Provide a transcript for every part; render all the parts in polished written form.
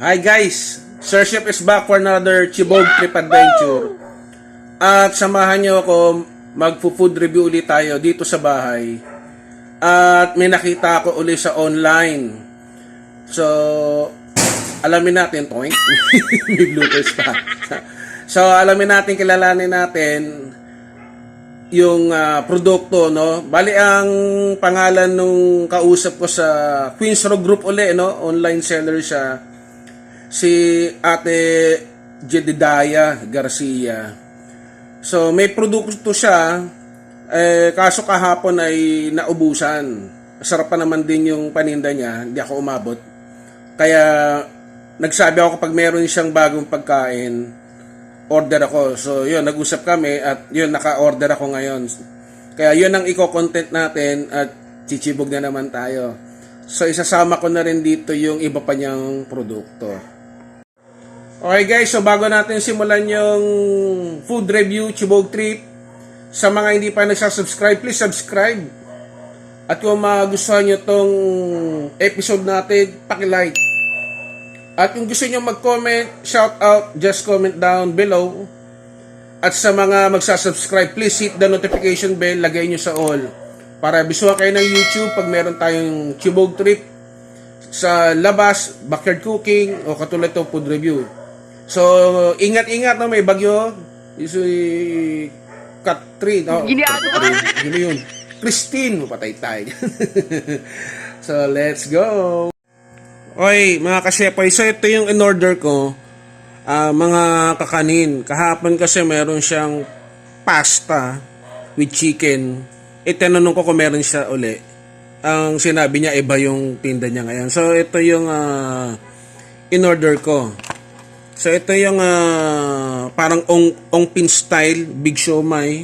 Hi guys! Sir Chef is back for another Chibog Trip Adventure. At samahan nyo ako, magpo-food review ulit tayo dito sa bahay. At may nakita ako ulit sa online. So, alamin natin, toink. May bloopers pa. So, alamin natin, kilalanin natin yung produkto, no? Bali, ang pangalan nung kausap ko sa Queens Row Group uli, no? Online seller siya. Si Ate Jedediah Garcia. So, may produkto siya, kaso kahapon ay naubusan. Masarap pa naman din yung paninda niya, hindi ako umabot. Kaya, nagsabi ako kapag meron siyang bagong pagkain, order ako. So, yun, nag-usap kami at yun, naka-order ako ngayon. Kaya yun ang i-content natin at chichibog na naman tayo. So, isasama ko na rin dito yung iba pa niyang produkto. Okay guys, so bago natin simulan yung food review, Chibog Trip, sa mga hindi pa nagsasubscribe, please subscribe. At kung magustuhan nyo tong episode natin, paki-like. At kung gusto nyo mag-comment, shout out, just comment down below. At sa mga magsasubscribe, please hit the notification bell, lagay nyo sa all. Para bisuhan kayo ng YouTube pag meron tayong Chibog Trip sa labas, backyard cooking, o katulad itong food review. So, ingat-ingat no, may bagyo. Usually, Catherine. Oh, yun yun. Christine, patay tayo. So, let's go. Okay, mga kasyepay. So, ito yung in-order ko. Mga kakanin. Kahapon kasi meron siyang pasta with chicken. Tinanong ko kung meron siya uli. Ang sinabi niya, iba yung tinda niya ngayon. So, ito yung in-order ko. So, ito yung parang ongpin style, big siomai.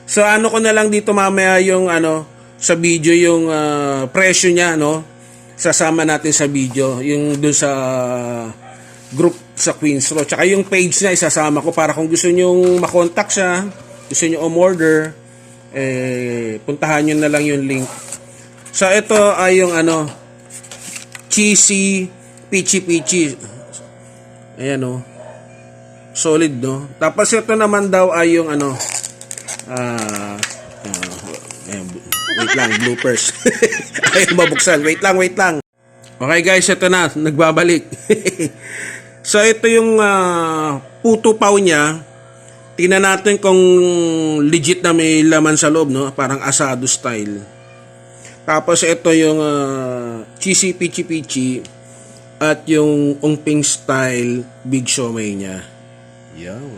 So, ano ko na lang dito mamaya yung sa video yung presyo niya, no? Sasama natin sa video, yung dun sa group sa Queens Row. Tsaka yung page niya, isasama ko para kung gusto nyo makontak siya, gusto nyo umorder, puntahan nyo na lang yung link. So, ito ay yung cheesy peachy peachy. Ayan o. Solid, no? Tapos ito naman daw ay yung wait lang, bloopers. Ayaw mabuksan. Wait lang. Okay guys, ito na. Nagbabalik. So ito yung puto pao niya. Tingnan natin kung legit na may laman sa loob, no? Parang asado style. Tapos ito yung cheesy peachy peachy. At yung ongping style big siomai niya. Yan.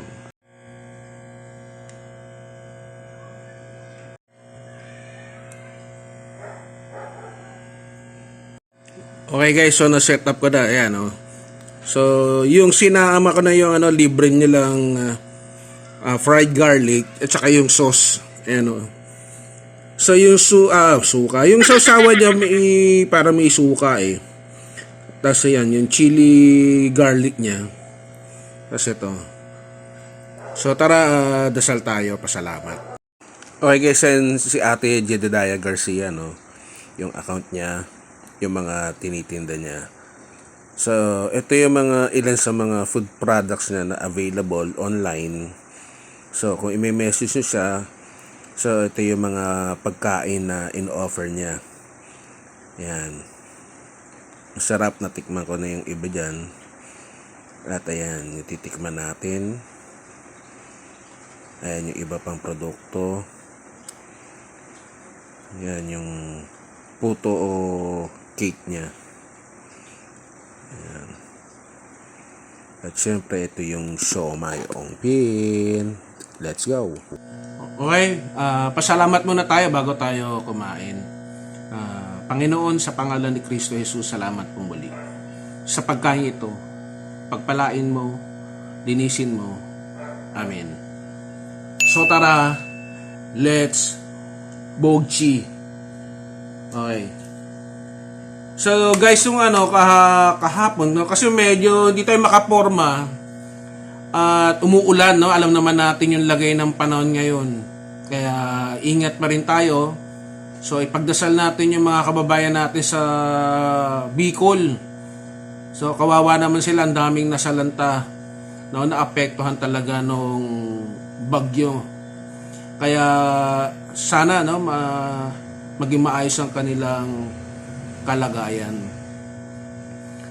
Okay guys, so na-set up ko na. Ayan, oh. So, yung sinaama ko na yung libre nilang fried garlic at saka yung sauce. Ayan, oh. So, yung suka. Yung sausawa niya para may suka eh. Tapos yan, yung chili garlic niya. Tapos ito. So tara, dasal tayo, pasalamat. Okay guys, and si Ate Jedediah Garcia, no? Yung account niya, yung mga tinitinda niya. So, ito yung mga ilan sa mga food products niya na available online. So, kung i-message nyo siya, so ito yung mga pagkain na in-offer niya. Yan. Masarap, natikman ko na yung iba dyan. At ayan, titikman natin. Ayan yung iba pang produkto. Ayan yung puto o cake niya. Ayan. At syempre, ito yung siomai ongpin. Let's go. Okay, pasalamat muna tayo bago tayo kumain. Panginoon, sa pangalan ni Kristo Jesus, salamat po muli. Sa pagkain ito, pagpalain mo, linisin mo. Amen. So tara, let's bogchi. Okay. So guys, yung kahapon, no, kasi medyo hindi tayo makaporma at umuulan, no? Alam naman natin yung lagay ng panahon ngayon. Kaya ingat pa rin tayo. So ipagdasal natin yung mga kababayan natin sa Bicol, So kawawa naman sila, ang daming nasalanta, no, naapektuhan talaga nung bagyo. Kaya sana, no, maging maayos ang kanilang kalagayan.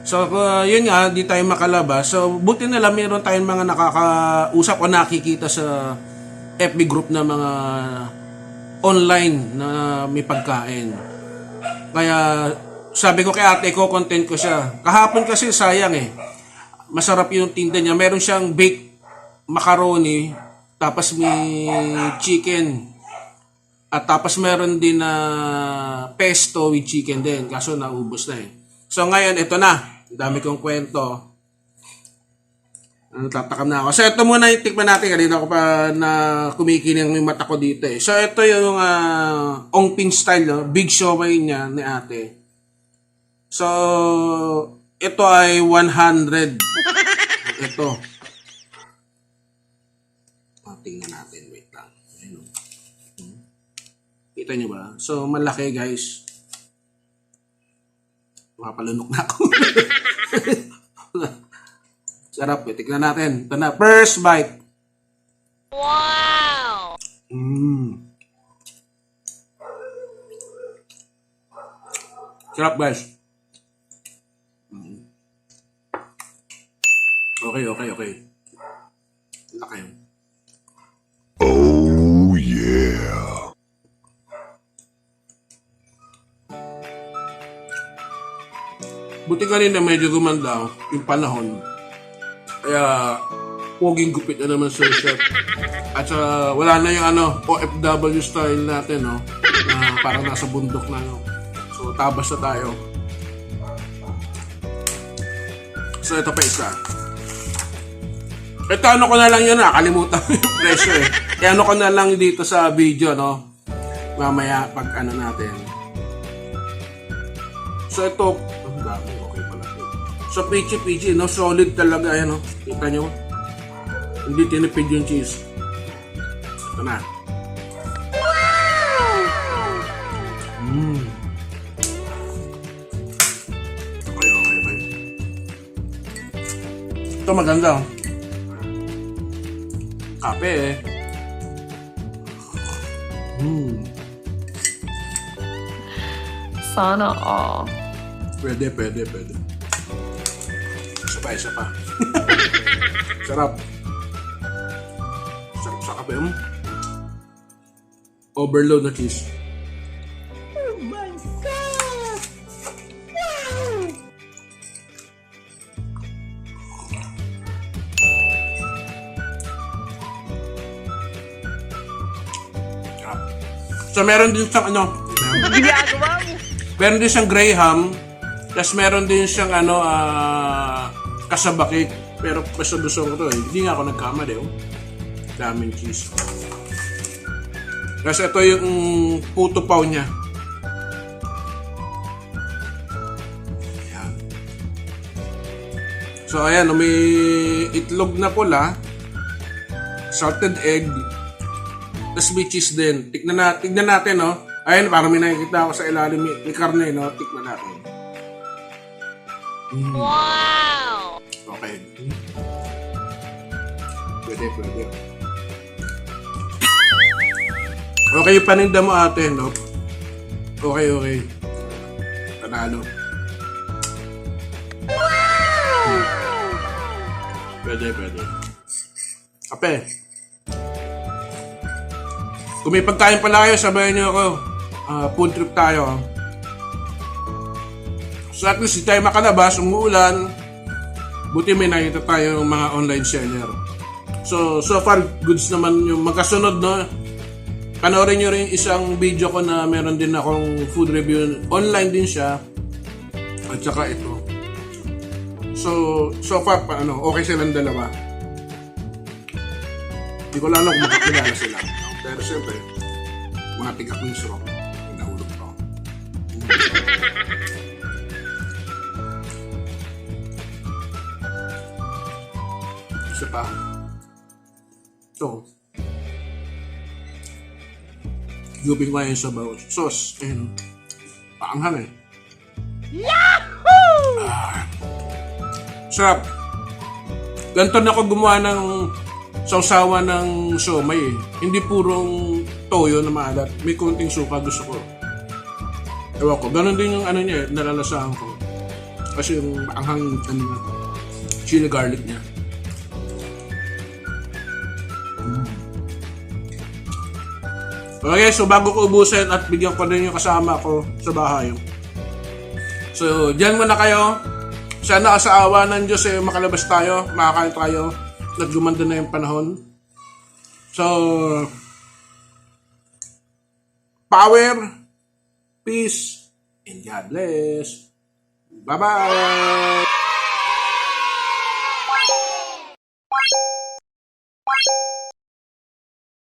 So yun nga, di tayo makalabas. So buti na lang meron tayong mga nakakausap o nakikita sa FB group na mga online na may pagkain. Kaya sabi ko kay ate ko, content ko siya. Kahapon kasi sayang masarap yung tinda niya. Meron siyang baked macaroni, tapos may chicken. At tapos meron din na pesto with chicken din. Kaso naubos na So ngayon, ito na. Dami kong kwento. Tatakam na ako. So ito muna yung tikman natin. Kanina ko pa na kumikiling yung mata ko dito So ito yung Ongpin style, no? Big siomai niya ni ate. So ito ay 100. Ito. Tingnan natin. Wait lang. Kita nyo ba? So malaki guys. Mapalunok na ako. Sarap tignan natin. Ito na. First bite. Wow! Sarap guys. Okay. Laki. Oh yeah. Buti kanina medyo gumanda yung panahon. Kaya poging gupit na naman sa chef. At wala na yung OFW style natin, no? Na parang nasa bundok na, no? So tabas na tayo. So ito pa isa. Ito ko na lang yun, nakalimutan ko yung presyo Kaya ko na lang dito sa video, no? Mamaya pag natin. So ito, okay pala. So peachy, no? Solid talaga, no? Kita nyo? Hindi tinipid yung cheese. Ito na. Okay. Ito maganda, Kape, Sana all. Pwede. Isa pa. Sarap. Sarap sa kape, Overload na cheese. Oh my God! Wow! So meron din siyang Ginagawa mo. meron din siyang graham, tapos meron din siyang kasabakik. Pero basta gusto ko to Hindi nga ako nagkamali Daming cheese. Kasi ito yung puto paw niya. Ayan. So ayan, may itlog na pula, salted egg, tapos may cheese din. Tignan natin, no? Ayun, parang may nakikita ako sa ilalim may karne, no? Tignan natin. Wow! Okay. Pwede. Okay yung paninda mo ate, no? Okay. Panalo. Wow! Pwede. Kape. Kung may pagkain pala kayo, sabayan niyo ako. Food trip tayo. So at least tayo makalabas, umuulan. Buti may nakita tayo ng mga online seller. So far, goods naman yung magkasunod, no? Panoorin nyo rin isang video ko na meron din akong food review. Online din siya. At saka ito. So far, okay silang dalawa. Hindi ko lang kung makakilala sila. Pero siyempre, mga tiga-Queens Rock, nahulog pa. Isa pa. Ito. Gubing ko yung sabaw. Sauce. Ayun. Paanghang Yahoo! Sarap. Ganito na ako gumawa ng sausawa ng siomay eh. Hindi purong toyo na maalat. May konting suka gusto ko. Ewan ko. Ganon din yung ano niya eh. Nalalasahan ko. Kasi yung anghang ano niya. Chili garlic niya. Okay, so bago ko ubusin at bigyan ko din yung kasama ko sa bahay. So, diyan muna kayo. Sana sa awa ng Diyos eh, makalabas tayo, makakain tayo. Naggumanda na yung panahon. So, power, peace, and God bless. Bye-bye!